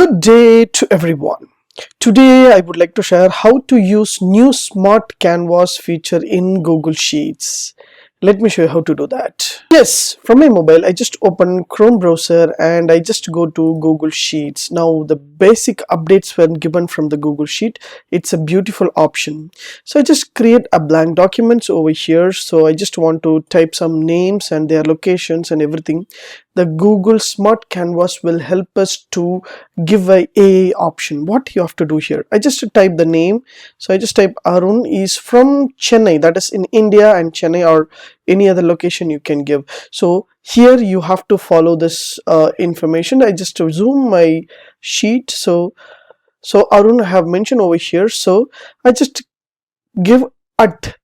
Good day to everyone. Today I would like to share how to use new smart canvas feature in Google Sheets. Let me show you how to do that. Yes, from my mobile I just open Chrome browser and I just go to Google Sheets. Now the basic updates were given from the Google Sheet. It's a beautiful option. So I just create a blank documents over here. So I just want to type some names and their locations and everything. The Google Smart Canvas will help us to give a AI option. What you have to do here, I just type the name. So I just type Arun is from Chennai, that is in India, and Chennai or any other location you can give. So here you have to follow this information. I just zoom my sheet. So Arun I have mentioned over here. So I just give at.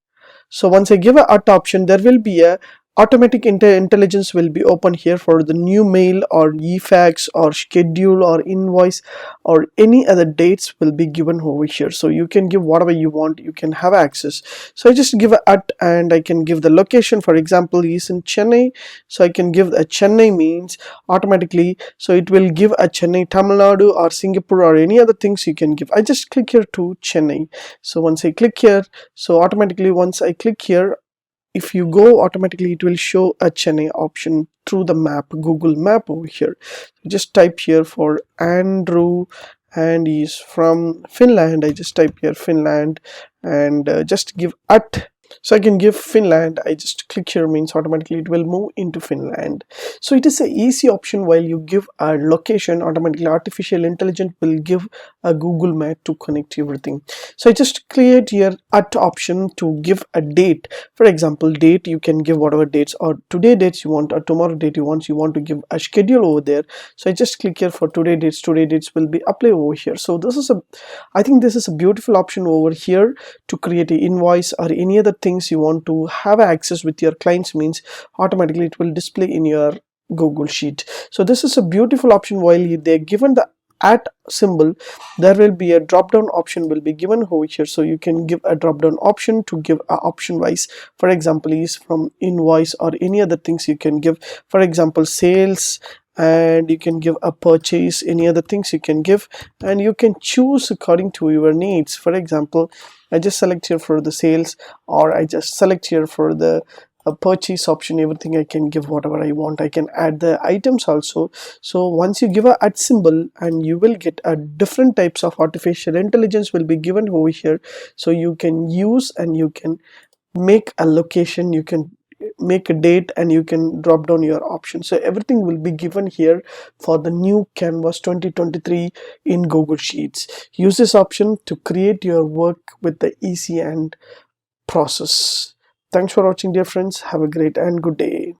So once I give a at option, there will be a automatic intelligence will be open here for the new mail or e-fax or schedule or invoice or any other dates will be given over here. So you can give whatever you want, you can have access. So I just give a at and I can give the location. For example, is in Chennai, so I can give a Chennai means automatically, so it will give a Chennai, Tamil Nadu or Singapore or any other things you can give. I just click here to Chennai. So once I click here, so automatically once I click here, if you go automatically it will show a Chennai option through the map, Google map over here. Just type here for Andrew and he's from Finland. I just type here Finland and just give at. So I can give Finland. I just click here means automatically it will move into Finland. So it is an easy option. While you give a location, automatically artificial intelligence will give a Google map to connect everything. So I just create here at option to give a date. For example, date you can give whatever dates, or today dates you want or tomorrow date you want to give a schedule over there. So I just click here for today dates. Today dates will be applied over here. So this is I think this is a beautiful option over here to create an invoice or any other things you want to have access with your clients, means automatically it will display in your Google Sheet. So this is a beautiful option. While they're given the at symbol, there will be a drop down option will be given over here. So you can give a drop down option to give a option wise. For example, is from invoice or any other things you can give. For example, sales, and you can give a purchase, any other things you can give, and you can choose according to your needs. For example, I just select here for the sales, or I just select here for the purchase option. Everything I can give whatever I want. I can add the items also. So once you give a at symbol, and you will get a different types of artificial intelligence will be given over here. So you can use and you can make a location, you can make a date, and you can drop down your option. So everything will be given here for the new Canvas 2023 in Google Sheets. Use this option to create your work with the easy and process. Thanks for watching, dear friends. Have a great and good day.